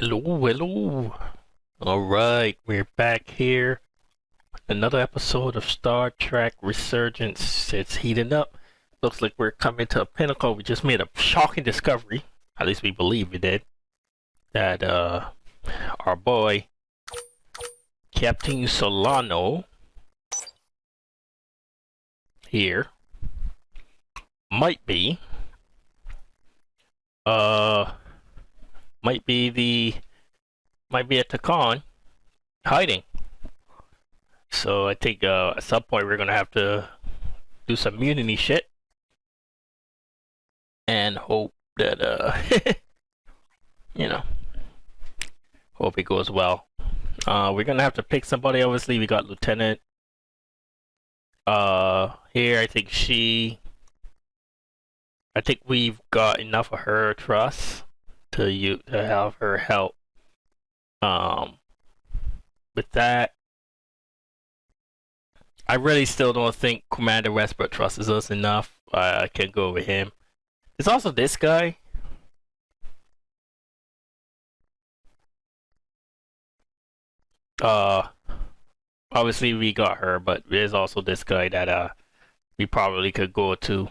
Hello, hello. Alright, we're back here. Another episode of Star Trek Resurgence. It's heating up. Looks like we're coming to a pinnacle. We just made a shocking discovery. At least we believe we did. That our boy Captain Solano here might be might be at Takan hiding. So I think at some point we're gonna have to do some mutiny shit and hope that you know, hope it goes well. We're gonna have to pick somebody. Obviously, we got Lieutenant here. I think we've got enough of her trust to have her help. With that, I really still don't think Commander Westbrook trusts us enough. I can't go with him. There's also this guy. Obviously we got her, but there's also this guy that we probably could go to.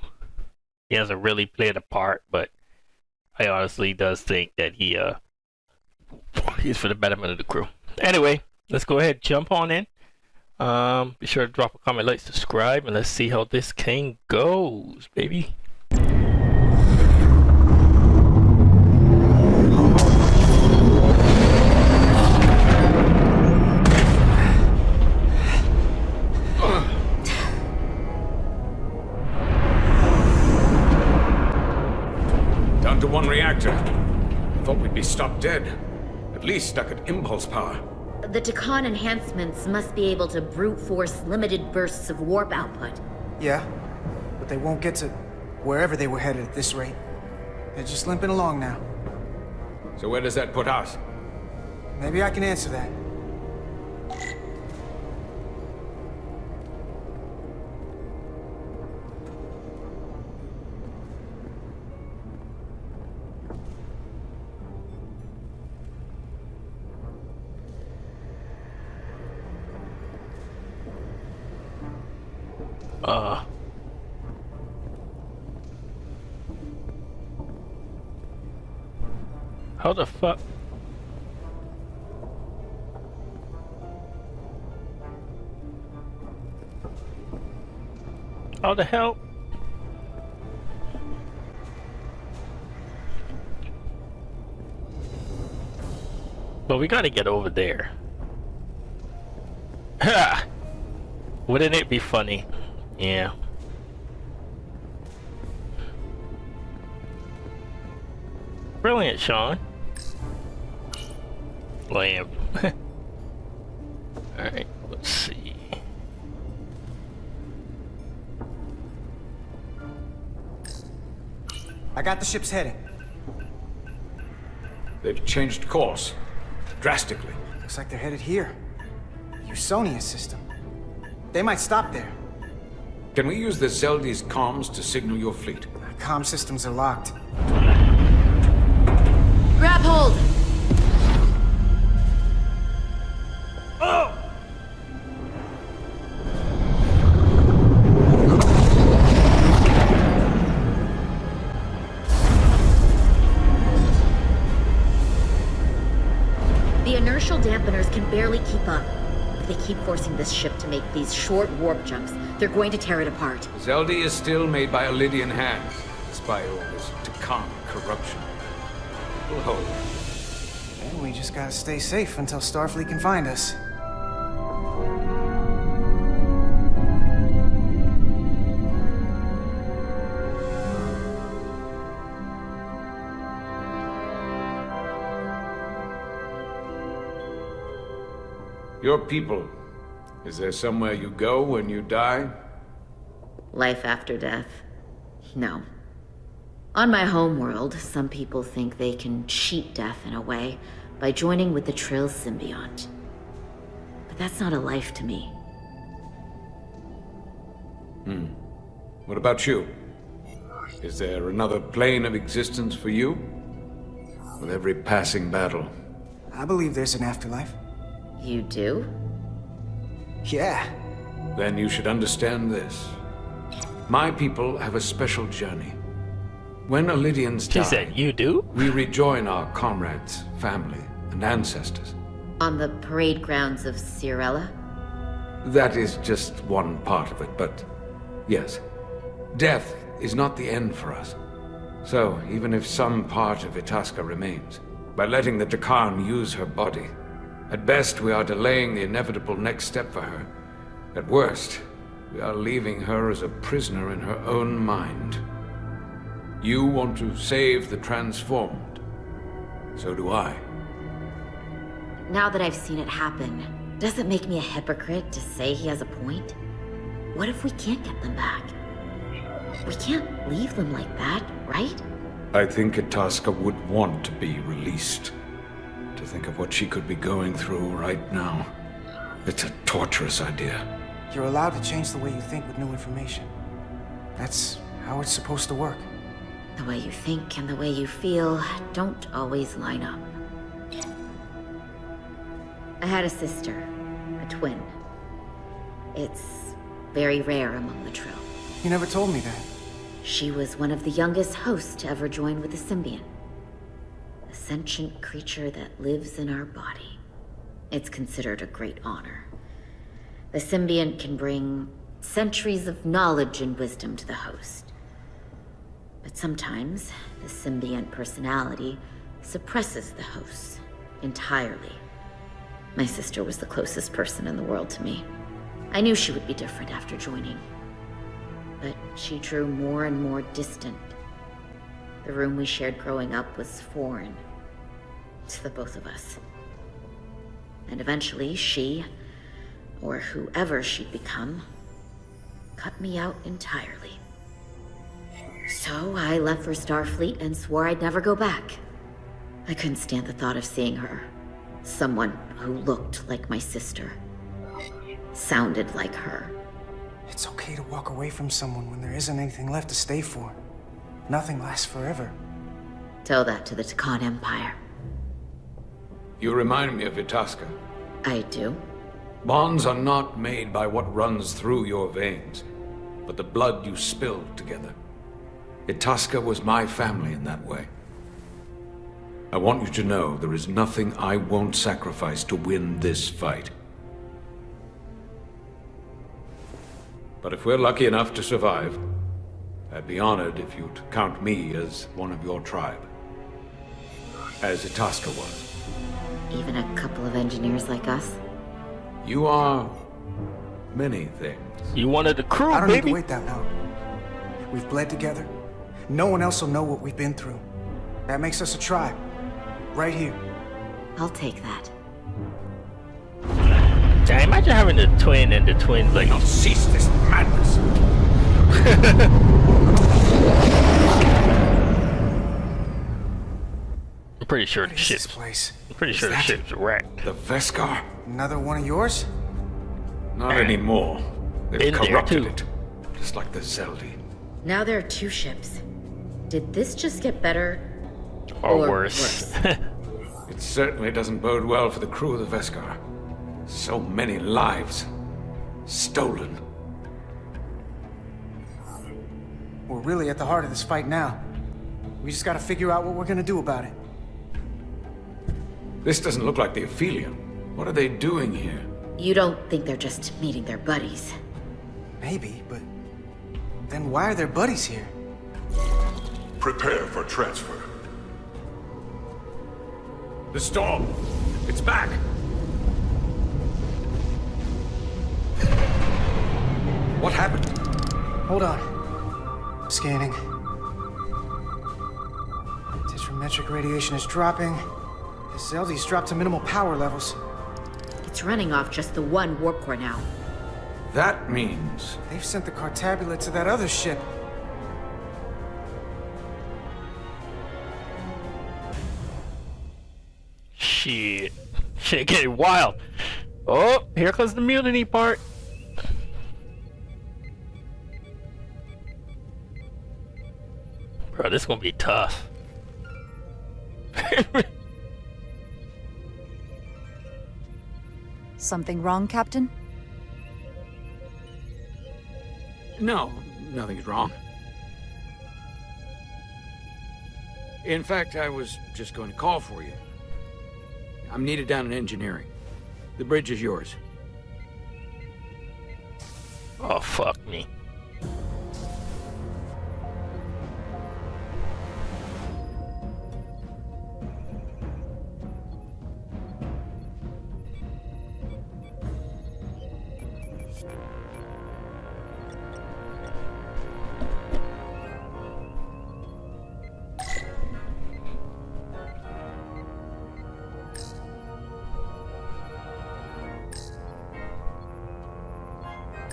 He hasn't really played a part, but I honestly does think that he's for the betterment of the crew. Anyway, let's go ahead, jump on in. Be sure to drop a comment, like, subscribe, and let's see how this game goes, baby. Down to one reactor. I thought we'd be stopped dead. At least stuck at impulse power. The Takan enhancements must be able to brute force limited bursts of warp output. Yeah, but they won't get to wherever they were headed at this rate. They're just limping along now. So where does that put us? Maybe I can answer that. How the fuck? How the hell? But we gotta get over there. Ha! Wouldn't it be funny? Yeah. Brilliant, Sean. Lamb. Alright, let's see. I got the ship's heading. They've changed course. Drastically. Looks like they're headed here. Usonia system. They might stop there. Can we use the Zeldi's comms to signal your fleet? Comm systems are locked. Grab hold! Oh! The inertial dampeners can barely keep up. If they keep forcing this ship to make these short warp jumps, they're going to tear it apart. Zeldi is still made by Lydian hands, despite all this Takan corruption. We'll hold. And we just gotta stay safe until Starfleet can find us. Your people. Is there somewhere you go when you die? Life after death? No. On my homeworld, some people think they can cheat death in a way by joining with the Trill symbiont. But that's not a life to me. What about you? Is there another plane of existence for you? With every passing battle, I believe there's an afterlife. You do? Yeah. Then you should understand this. My people have a special journey. When Illydians She die, said, "You do?" we rejoin our comrades, family, and ancestors. On the parade grounds of Cirella? That is just one part of it, but yes. Death is not the end for us. So, even if some part of Itasca remains, by letting the Dakarn use her body, at best we are delaying the inevitable next step for her. At worst, we are leaving her as a prisoner in her own mind. You want to save the transformed. So do I. Now that I've seen it happen, does it make me a hypocrite to say he has a point? What if we can't get them back? We can't leave them like that, right? I think Itasca would want to be released. To think of what she could be going through right now. It's a torturous idea. You're allowed to change the way you think with new information. That's how it's supposed to work. The way you think and the way you feel don't always line up. I had a sister, a twin. It's very rare among the Trill. You never told me that. She was one of the youngest hosts to ever join with the symbiont. A sentient creature that lives in our body. It's considered a great honor. The symbiont can bring centuries of knowledge and wisdom to the host. But sometimes, the symbiont personality suppresses the host entirely. My sister was the closest person in the world to me. I knew she would be different after joining. But she drew more and more distant. The room we shared growing up was foreign to the both of us. And eventually she, or whoever she'd become, cut me out entirely. So I left for Starfleet and swore I'd never go back. I couldn't stand the thought of seeing her. Someone who looked like my sister. Sounded like her. It's okay to walk away from someone when there isn't anything left to stay for. Nothing lasts forever. Tell that to the Takan Empire. You remind me of Itasca. I do? Bonds are not made by what runs through your veins, but the blood you spill together. Itasca was my family in that way. I want you to know there is nothing I won't sacrifice to win this fight. But if we're lucky enough to survive, I'd be honored if you'd count me as one of your tribe. As Itasca was. Even a couple of engineers like us? You are many things. You wanted the crew, I don't need to baby. wait that long. We've bled together. No one else will know what we've been through. That makes us a tribe. Right here. I'll take that. Damn, imagine having a twin and the twin like. Now cease this madness. I'm pretty sure the What is this ship's. place? I'm pretty sure the that? ship's wrecked. The Veskar? Another one of yours? Not anymore. They've Been there, corrupted too. it. Just like the Zeldi. Now there are two ships. Did this just get better? Or worse. It certainly doesn't bode well for the crew of the Veskar. So many lives stolen. We're really at the heart of this fight now. We just gotta figure out what we're gonna do about it. This doesn't look like the Aphelion. What are they doing here? You don't think they're just meeting their buddies? Maybe, but then why are their buddies here? Prepare for transfer. The storm! It's back! What happened? Hold on. Scanning. Tetrametric radiation is dropping. The Zeldi's dropped to minimal power levels. It's running off just the one warp core now. That means... They've sent the Cartabula to that other ship. Shit. Shit getting wild. Oh, here comes the mutiny part. Bro, this is gonna be tough. Something wrong, Captain? No, nothing's wrong. In fact, I was just going to call for you. I'm needed down in engineering. The bridge is yours. Oh, fuck me.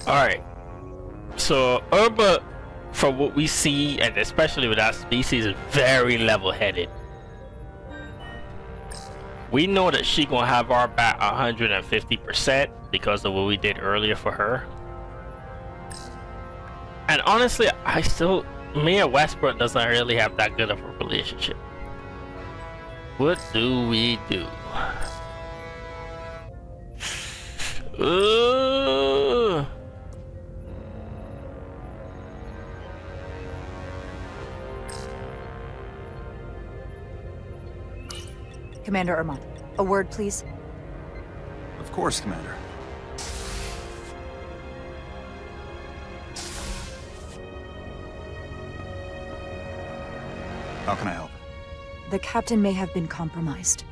Alright, so Urba, from what we see, and especially with that species, is very level-headed. We know that she gonna have our back 150% because of what we did earlier for her. And honestly, me and Westbrook doesn't really have that good of a relationship. What do we do? Commander Irmont, a word, please. Of course, Commander. How can I help? The captain may have been compromised.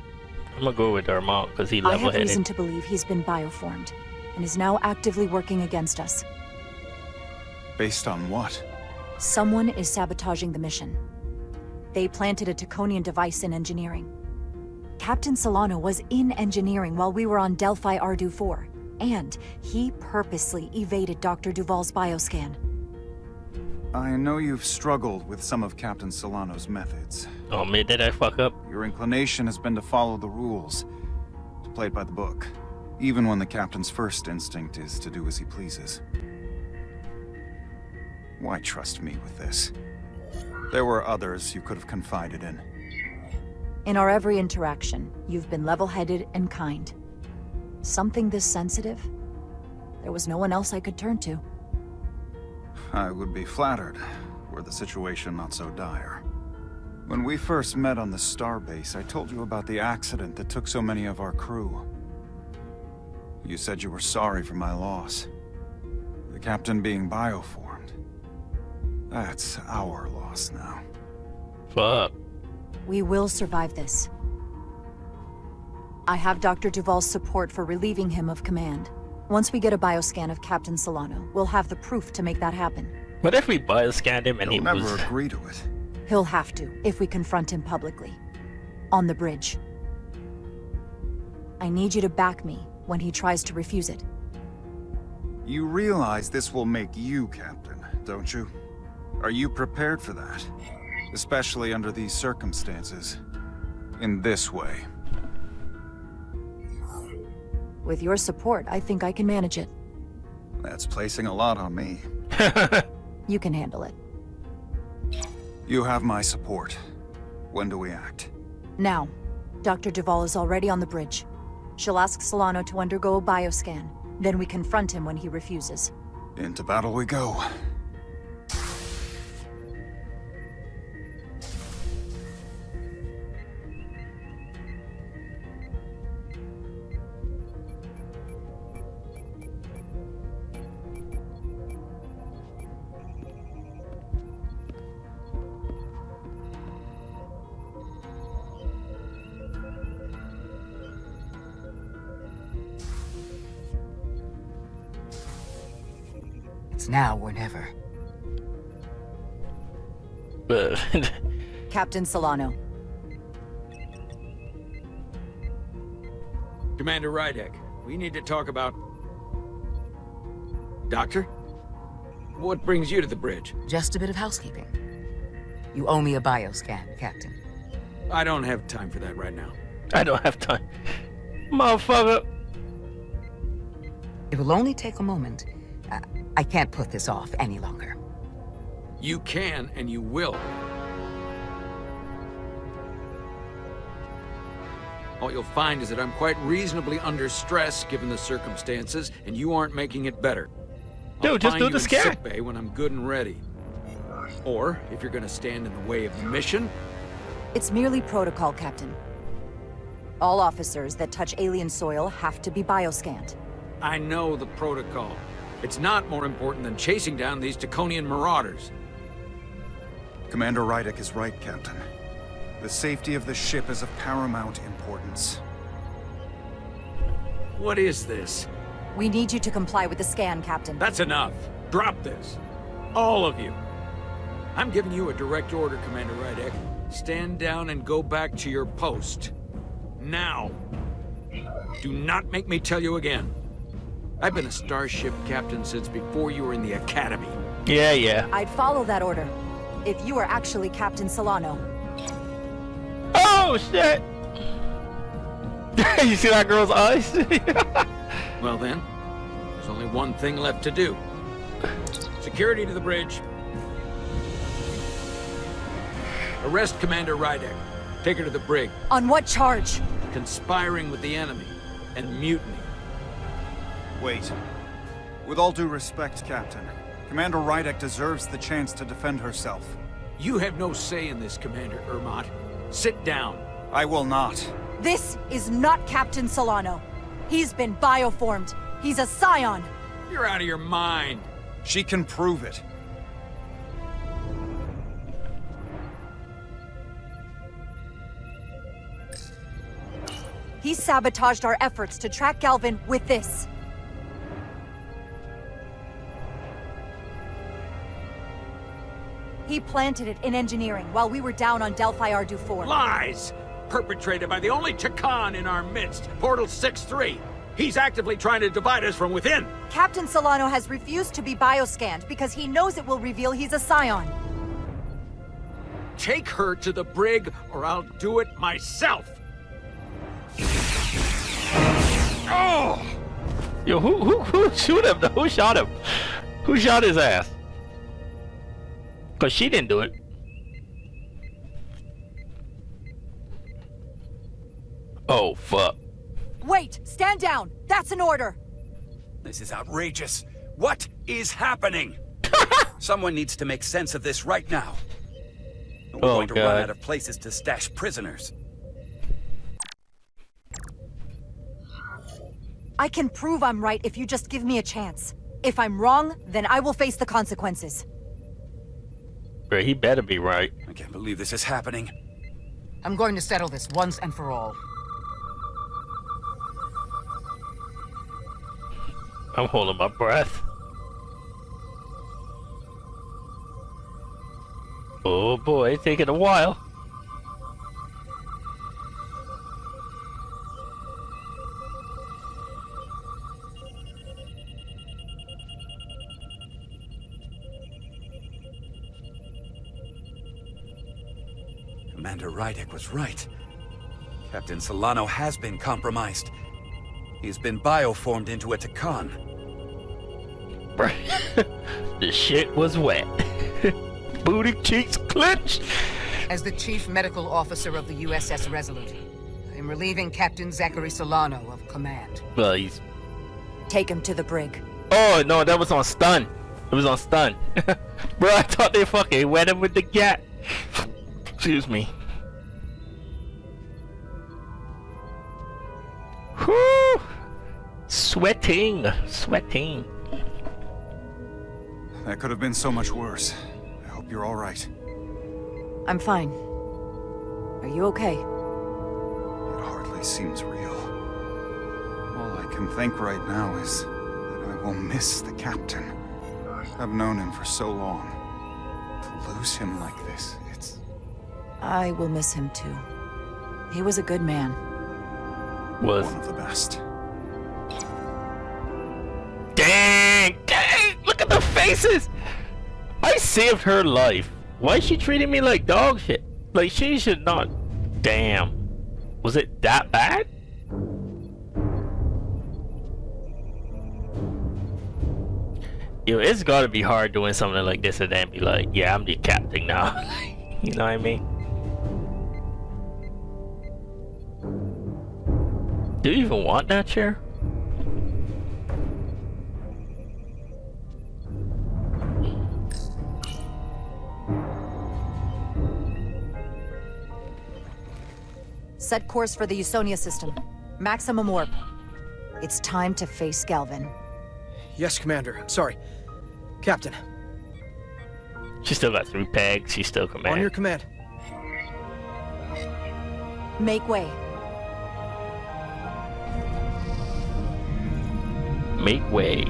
I'm gonna go with Armand because he I have level-headed. reason to believe he's been bioformed and is now actively working against us. Based on what? Someone is sabotaging the mission. They planted a Taconian device in engineering. Captain Solano was in engineering while we were on Delphi Ardu 4, and he purposely evaded Dr. Duval's bioscan. I know you've struggled with some of Captain Solano's methods. Oh man, did I fuck up? Your inclination has been to follow the rules, to play it by the book, even when the Captain's first instinct is to do as he pleases. Why trust me with this? There were others you could have confided in. In our every interaction, you've been level-headed and kind. Something this sensitive? There was no one else I could turn to. I would be flattered, were the situation not so dire. When we first met on the starbase, I told you about the accident that took so many of our crew. You said you were sorry for my loss. The captain being bioformed. That's our loss now. Fuck. We will survive this. I have Dr. Duval's support for relieving him of command. Once we get a bioscan of Captain Solano, we'll have the proof to make that happen. What if we bioscanned him and He'll he never was... agree to it. He'll have to, if we confront him publicly. On the bridge. I need you to back me when he tries to refuse it. You realize this will make you captain, don't you? Are you prepared for that? Especially under these circumstances. In this way. With your support, I think I can manage it. That's placing a lot on me. You can handle it. You have my support. When do we act? Now, Dr. Duval is already on the bridge. She'll ask Solano to undergo a bioscan. Then we confront him when he refuses. Into battle we go. It's now or never. Captain Solano. Commander Rydek, we need to talk about... Doctor? What brings you to the bridge? Just a bit of housekeeping. You owe me a bioscan, Captain. I don't have time for that right now. I don't have time. Motherfucker. It will only take a moment. I can't put this off any longer. You can, and you will. all you'll find is that I'm quite reasonably under stress given the circumstances, and you aren't making it better. Dude, just do the scan. Sick bay when I'm good and ready. Or, if you're gonna stand in the way of the mission... It's merely protocol, Captain. All officers that touch alien soil have to be bioscanned. I know the protocol. It's not more important than chasing down these Taconian marauders. Commander Rydick is right, Captain. The safety of the ship is of paramount importance. What is this? We need you to comply with the scan, Captain. That's enough. Drop this. All of you. I'm giving you a direct order, Commander Rydick. Stand down and go back to your post. Now. Do not make me tell you again. I've been a starship captain since before you were in the academy. Yeah. I'd follow that order, if you were actually Captain Solano. Oh, shit! You see that girl's eyes? Well then, there's only one thing left to do. Security to the bridge. Arrest Commander Rydick. Take her to the brig. On what charge? Conspiring with the enemy and mutiny. Wait. With all due respect, Captain, Commander Rydick deserves the chance to defend herself. You have no say in this, Commander Ermont. Sit down. I will not. This is not Captain Solano. He's been bioformed. He's a scion. You're out of your mind. She can prove it. He sabotaged our efforts to track Galvin with this. He planted it in engineering while we were down on Delphi Ardu 4. Lies! Perpetrated by the only Takan in our midst, Portal 6-3. He's actively trying to divide us from within. Captain Solano has refused to be bioscanned because he knows it will reveal he's a scion. Take her to the brig, or I'll do it myself. Oh! Yo, who shoot him? Who shot him? Who shot his ass? Cause she didn't do it. Oh, fuck. Wait! Stand down! That's an order! This is outrageous. What is happening? Someone needs to make sense of this right now. We're going to run out of places to stash prisoners. I can prove I'm right if you just give me a chance. If I'm wrong, then I will face the consequences. Bro, he better be right. I can't believe this is happening. I'm going to settle this once and for all. I'm holding my breath. Oh boy, it's taking a while. Commander Rydick was right. Captain Solano has been compromised. He's been bioformed into a Takan. The shit was wet. Booty cheeks clenched. As the Chief Medical Officer of the USS Resolute, I am relieving Captain Zachary Solano of command. Well, he's... Take him to the brig. Oh, no, that was on stun. It was on stun. Bro, I thought they fucking wet him with the gat. Excuse me. Whew. Sweating. That could have been so much worse. I hope you're all right. I'm fine. Are you okay? It hardly seems real. All I can think right now is that I will miss the captain. I've known him for so long. To lose him like this, it's... I will miss him too. He was a good man. Was. One of the best. Dang! Look at the faces! I saved her life. Why is she treating me like dog shit? Like, she should not... Damn. Was it that bad? Yo, it's gotta be hard doing something like this and then be like, yeah, I'm the captain now. You know what I mean? Do you even want that chair? Set course for the Usonia system. Maximum warp. It's time to face Galvin. Yes, Commander. Sorry. Captain. She still got 3 pegs. She's still command. On your command. Make way. Make way.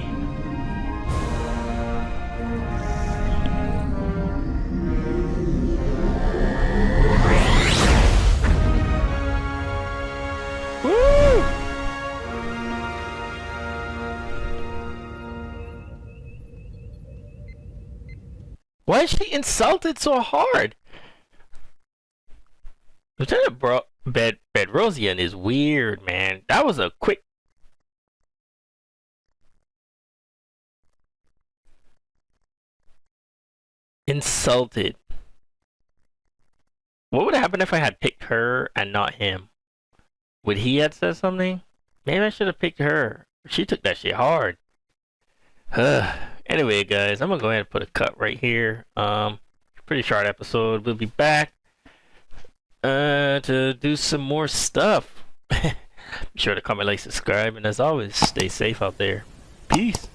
Woo! Why is she insulted so hard? Lieutenant Bedrosian is weird, man. That was a quick. Insulted. What would happen if I had picked her and not him? Would he have said something? Maybe I should have picked her. She took that shit hard. Anyway, guys, I'm gonna go ahead and put a cut right here. Pretty short episode. We'll be back to do some more stuff. Be sure to comment, like, subscribe, and as always, stay safe out there. Peace.